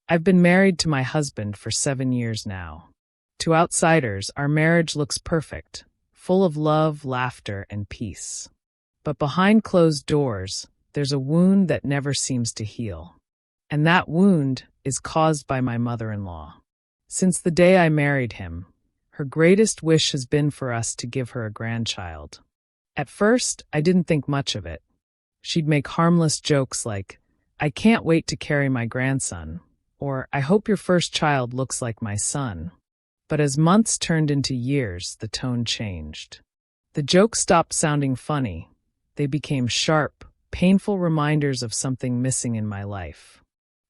I've been married to my husband for 7 years now. To outsiders, our marriage looks perfect, full of love, laughter, and peace. But behind closed doors, there's a wound that never seems to heal. And that wound is caused by my mother-in-law. Since the day I married him, her greatest wish has been for us to give her a grandchild. At first, I didn't think much of it. She'd make harmless jokes like, "I can't wait to carry my grandson," or "I hope your first child looks like my son." But as months turned into years, the tone changed. The jokes stopped sounding funny. They became sharp, painful reminders of something missing in my life.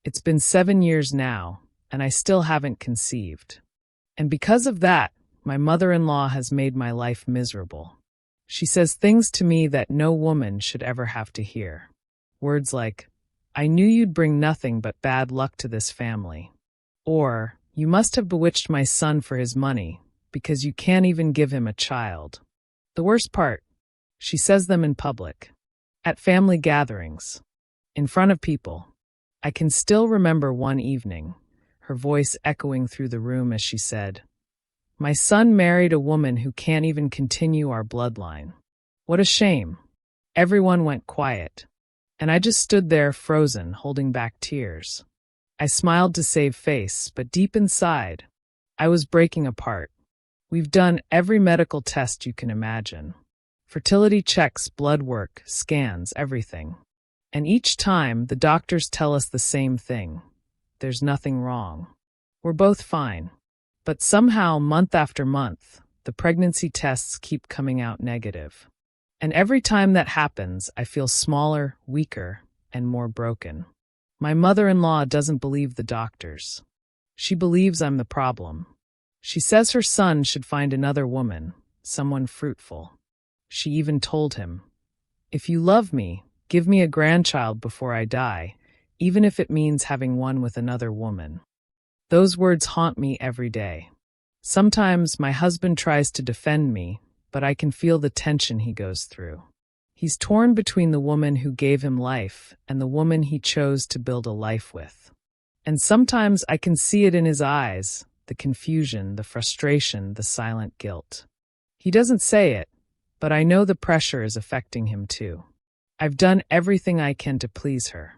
It's been 7 years now, and I still haven't conceived. And because of that, my mother-in-law has made my life miserable. She says things to me that no woman should ever have to hear. Words like, "I knew you'd bring nothing but bad luck to this family." Or, "You must have bewitched my son for his money, because you can't even give him a child." The worst part, she says them in public, at family gatherings, in front of people. I can still remember one evening, her voice echoing through the room as she said, "My son married a woman who can't even continue our bloodline. What a shame." Everyone went quiet, and I just stood there frozen, holding back tears. I smiled to save face, but deep inside, I was breaking apart. We've done every medical test you can imagine. Fertility checks, blood work, scans, everything. And each time, the doctors tell us the same thing. There's nothing wrong. We're both fine. But somehow, month after month, the pregnancy tests keep coming out negative. And every time that happens, I feel smaller, weaker, and more broken. My mother-in-law doesn't believe the doctors. She believes I'm the problem. She says her son should find another woman, someone fruitful. She even told him, "If you love me, give me a grandchild before I die, even if it means having one with another woman." Those words haunt me every day. Sometimes my husband tries to defend me, but I can feel the tension he goes through. He's torn between the woman who gave him life and the woman he chose to build a life with. And sometimes I can see it in his eyes, the confusion, the frustration, the silent guilt. He doesn't say it, but I know the pressure is affecting him too. I've done everything I can to please her.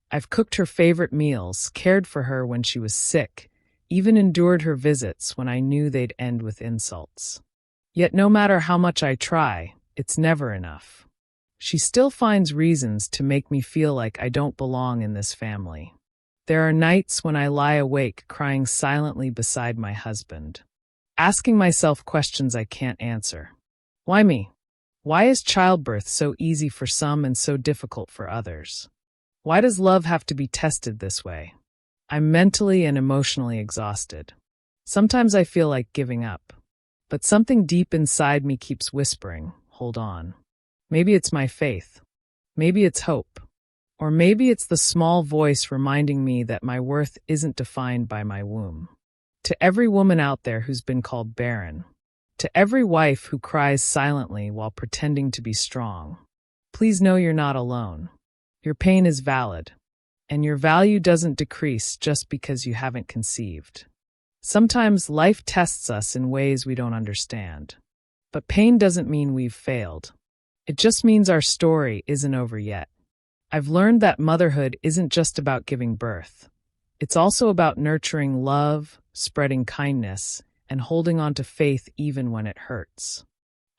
I've cooked her favorite meals, cared for her when she was sick, even endured her visits when I knew they'd end with insults. Yet no matter how much I try, it's never enough. She still finds reasons to make me feel like I don't belong in this family. There are nights when I lie awake crying silently beside my husband, asking myself questions I can't answer. Why me? Why is childbirth so easy for some and so difficult for others? Why does love have to be tested this way? I'm mentally and emotionally exhausted. Sometimes I feel like giving up. But something deep inside me keeps whispering, "Hold on." Maybe it's my faith. Maybe it's hope. Or maybe it's the small voice reminding me that my worth isn't defined by my womb. To every woman out there who's been called barren, to every wife who cries silently while pretending to be strong, please know you're not alone. Your pain is valid, and your value doesn't decrease just because you haven't conceived. Sometimes life tests us in ways we don't understand. But pain doesn't mean we've failed. It just means our story isn't over yet. I've learned that motherhood isn't just about giving birth. It's also about nurturing love, spreading kindness, and holding on to faith even when it hurts.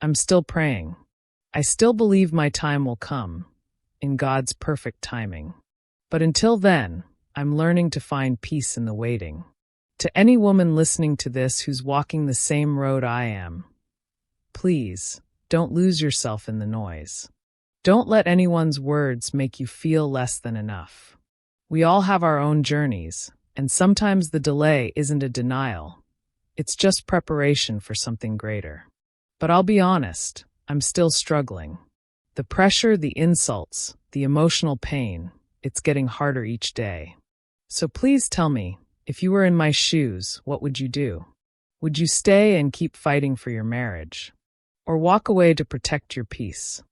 I'm still praying. I still believe my time will come, in God's perfect timing. But until then, I'm learning to find peace in the waiting. To any woman listening to this who's walking the same road I am, please, don't lose yourself in the noise. Don't let anyone's words make you feel less than enough. We all have our own journeys, and sometimes the delay isn't a denial. It's just preparation for something greater. But I'll be honest, I'm still struggling. The pressure, the insults, the emotional pain, it's getting harder each day. So please tell me, if you were in my shoes, what would you do? Would you stay and keep fighting for your marriage? Or walk away to protect your peace?